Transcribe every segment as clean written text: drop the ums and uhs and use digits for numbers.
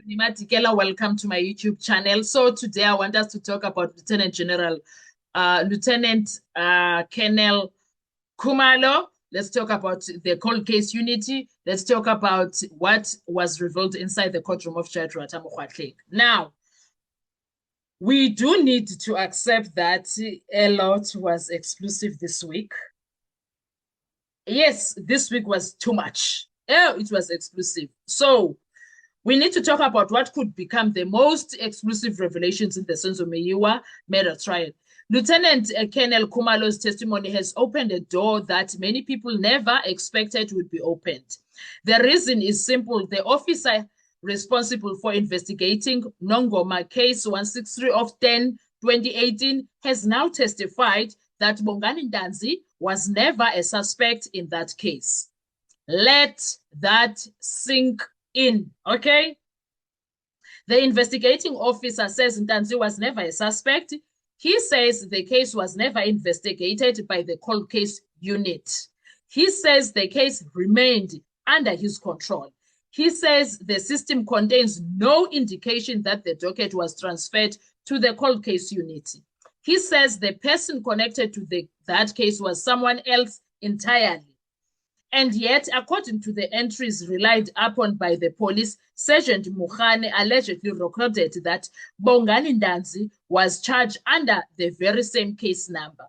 Matikela, welcome to my YouTube channel. So today I want us to talk about Lieutenant General, Lieutenant Colonel Khumalo. Let's talk about the cold case unity. Let's talk about what was revealed inside the courtroom of Judge Ratamu. Now, we do need to accept that a lot was exclusive this week. Yes, this week was too much. Oh, it was exclusive. So we need to talk about what could become the most exclusive revelations in the Senzo Meyiwa murder trial. Lieutenant Colonel Khumalo's testimony has opened a door that many people never expected would be opened. The reason is simple. The officer responsible for investigating Nongoma case 163 of 10/2018 has now testified that Bongani Ndanzi was never a suspect in that case. Let that sink in, okay? The investigating officer says Ntanzi was never a suspect. He says the case was never investigated by the cold case unit. He says the case remained under his control. He says the system contains no indication that the docket was transferred to the cold case unit. He says the person connected to that case was someone else entirely. And yet, according to the entries relied upon by the police, Sergeant Mukhane allegedly recorded that Bongani Ndanzi was charged under the very same case number.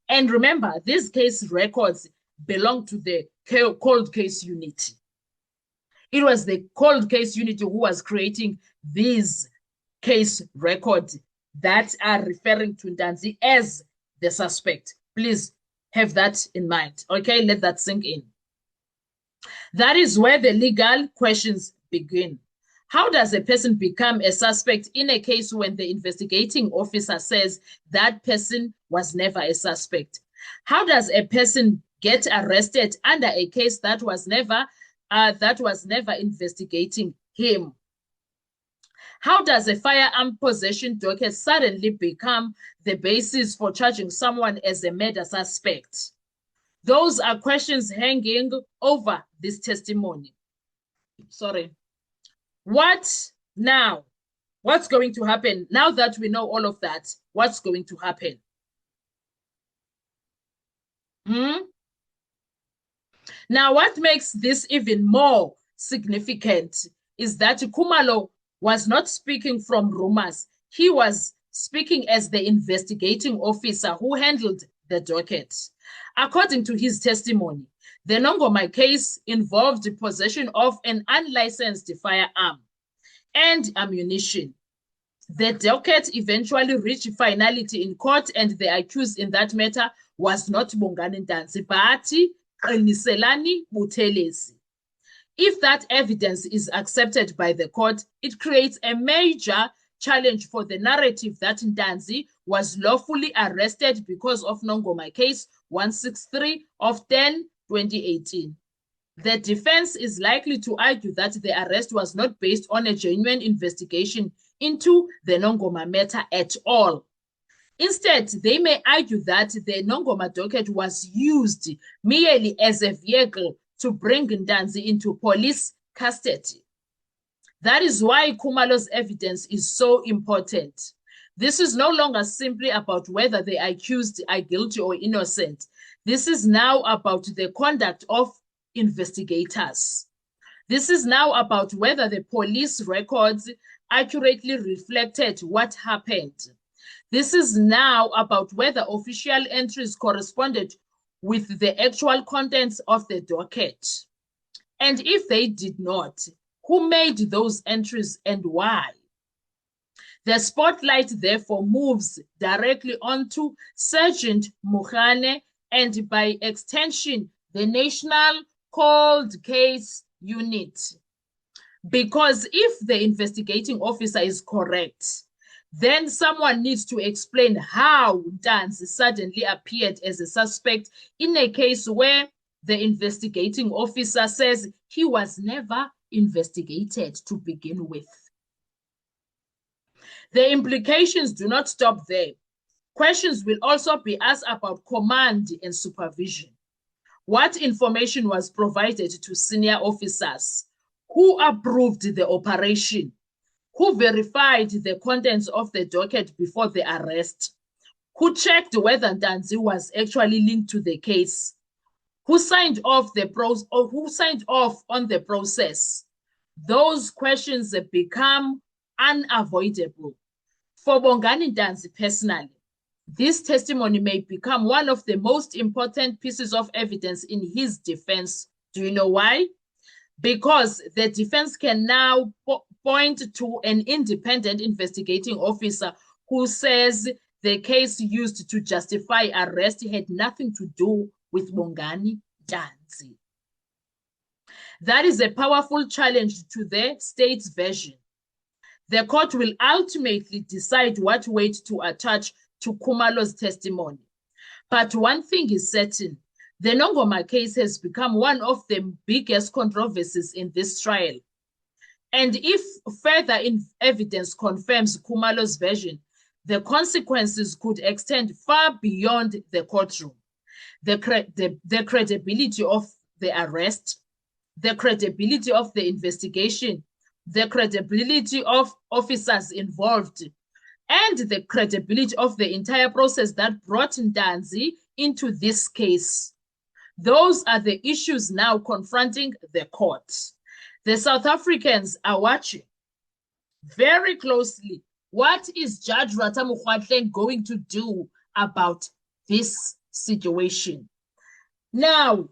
And remember, these case records belong to the cold case unit. It was the cold case unit who was creating these case records that are referring to Ndanzi as the suspect. Please have that in mind. Okay, let that sink in. That is where the legal questions begin. How does a person become a suspect in a case when the investigating officer says that person was never a suspect? How does a person get arrested under a case that was never investigating him? How does a firearm possession docket suddenly become the basis for charging someone as a murder suspect? Those are questions hanging over this testimony. Sorry. What now? What's going to happen? Now that we know all of that, what's going to happen? Now, what makes this even more significant is that Khumalo was not speaking from rumors. He was speaking as the investigating officer who handled the docket. According to his testimony, the Nongoma case involved the possession of an unlicensed firearm and ammunition. The docket eventually reached finality in court, and the accused in that matter was not Bongani Ndanzi, but Qiniselani Buthelezi. If that evidence is accepted by the court, it creates a major challenge for the narrative that Ndanzi was lawfully arrested because of Nongoma case 163 of 10/2018. The defense is likely to argue that the arrest was not based on a genuine investigation into the Nongoma matter at all. Instead, they may argue that the Nongoma docket was used merely as a vehicle to bring Ndanzi into police custody. That is why Khumalo's evidence is so important. This is no longer simply about whether the accused are guilty or innocent. This is now about the conduct of investigators. This is now about whether the police records accurately reflected what happened. This is now about whether official entries corresponded with the actual contents of the docket. And if they did not, who made those entries and why? The spotlight therefore moves directly onto Sergeant Mukhane and by extension, the National Cold Case Unit. Because if the investigating officer is correct, then someone needs to explain how Ndanzi suddenly appeared as a suspect in a case where the investigating officer says he was never investigated to begin with. The implications do not stop there. Questions will also be asked about command and supervision. What information was provided to senior officers? Who approved the operation? who verified the contents of the docket before the arrest, who checked whether Ntanzi was actually linked to the case, who signed off on the process. Those questions become unavoidable. For Bongani Ntanzi personally, this testimony may become one of the most important pieces of evidence in his defense. Do you know why? Because the defense can now point to an independent investigating officer who says the case used to justify arrest had nothing to do with Bongani Ntanzi. That is a powerful challenge to the state's version. The court will ultimately decide what weight to attach to Khumalo's testimony. But one thing is certain, the Nongoma case has become one of the biggest controversies in this trial. And if further evidence confirms Khumalo's version, the consequences could extend far beyond the courtroom. The credibility of the arrest, the credibility of the investigation, the credibility of officers involved, and the credibility of the entire process that brought Ntanzi into this case. Those are the issues now confronting the court. The South Africans are watching very closely. What is Judge Ratha Mokgoatleng going to do about this situation? Now,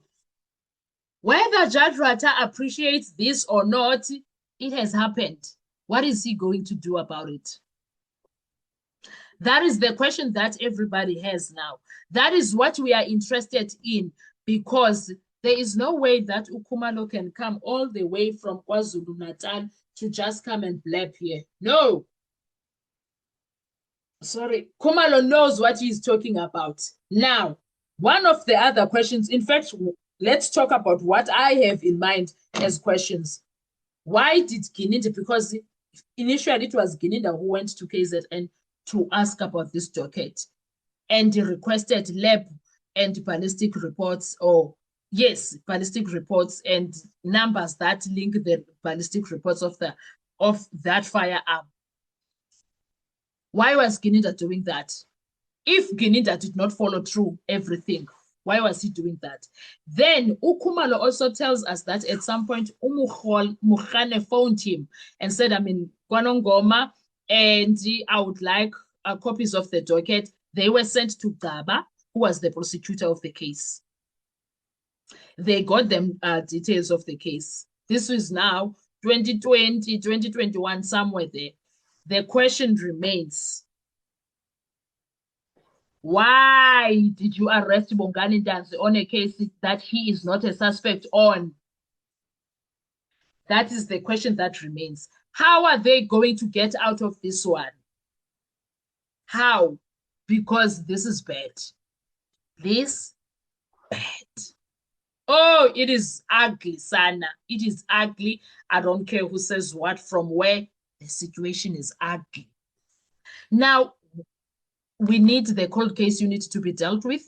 whether Judge Ratha appreciates this or not, it has happened. What is he going to do about it? That is the question that everybody has now. That is what we are interested in, because there is no way that Khumalo can come all the way from KwaZulu-Natal to just come and blab here. No. Sorry. Khumalo knows what he's talking about. Now, one of the other questions, in fact, let's talk about what I have in mind as questions. Why did Gininda, because initially it was Gininda who went to KZN to ask about this docket, and he requested lab and ballistic reports, or yes, ballistic reports and numbers that link the ballistic reports of that firearm. Why was Gininda doing that? If Gininda did not follow through everything, why was he doing that? Then Khumalo also tells us that at some point Mokgane phoned him and said, I'm in KwaNongoma and I would like copies of the docket. They were sent to Gaba, who was the prosecutor of the case. They got them details of the case. This is now 2020, 2021, somewhere there. The question remains, why did you arrest Bongani Ntanzi on a case that he is not a suspect on? That is the question that remains. How are they going to get out of this one? How? Because this is bad. This bad. Oh, it is ugly, Sana. It is ugly. I don't care who says what, from where. The situation is ugly. Now, we need the cold case unit to be dealt with.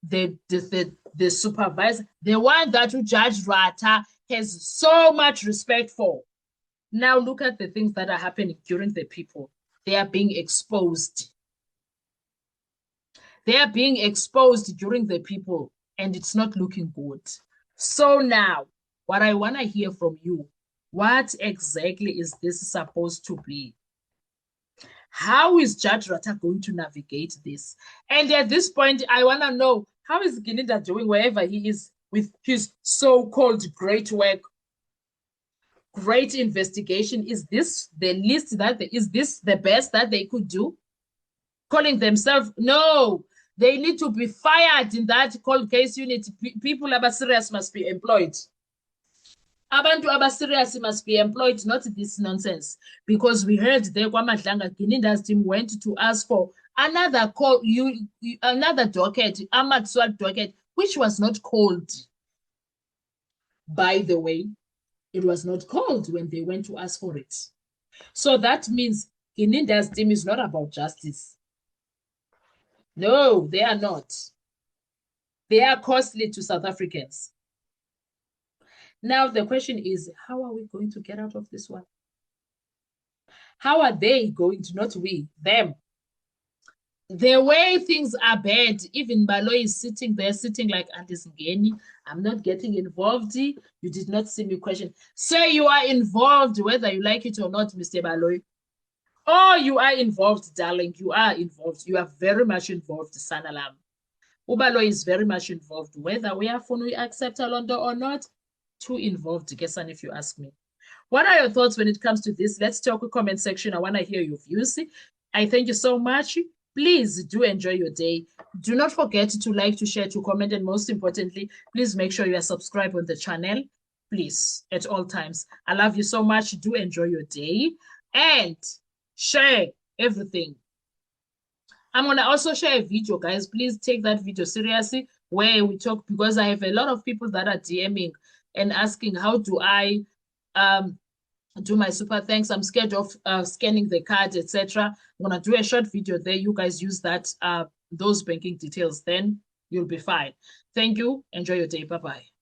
The supervisor, the one that Judge Ratha has so much respect for. Now look at the things that are happening during the people. They are being exposed. They are being exposed during the people, and it's not looking good. So now, what I want to hear from you, what exactly is this supposed to be? How is Judge Ratha going to navigate this? And at this point, I want to know, how is Gininda doing wherever he is with his so-called great work, great investigation? Is this the least is this the best that they could do? Calling themselves, no, they need to be fired in that cold case unit. People who are serious must be employed. Abantu abaserious must be employed, not this nonsense. Because we heard there KwaMadlanga, Gininda's team went to ask for another another docket, Ahmad Swat docket, which was not called. By the way, it was not called when they went to ask for it. So that means Gininda's team is not about justice. No, they are not. They are costly to South Africans. Now, the question is, how are we going to get out of this one? How are they going to, not we, them? The way things are bad, even Baloy is sitting there, sitting like Auntie Ngeni. I'm not getting involved. You did not see me question. Say you are involved, whether you like it or not, Mr. Baloy. Oh, you are involved, darling. You are involved. You are very much involved, Sanalam. Ubalo is very much involved, whether we are we accept Alondo or not. Too involved, Gesan, if you ask me. What are your thoughts when it comes to this? Let's talk in the comment section. I want to hear your views. I thank you so much. Please do enjoy your day. Do not forget to like, to share, to comment, and most importantly, please make sure you are subscribed on the channel. Please, at all times. I love you so much. Do enjoy your day and share everything. I'm going to also share a video, guys. Please take that video seriously where we talk, because I have a lot of people that are DMing and asking, how do I do my super thanks? I'm scared of scanning the card, etc. I'm going to do a short video there. You guys use that, those banking details, then you'll be fine. Thank you. Enjoy your day. Bye-bye.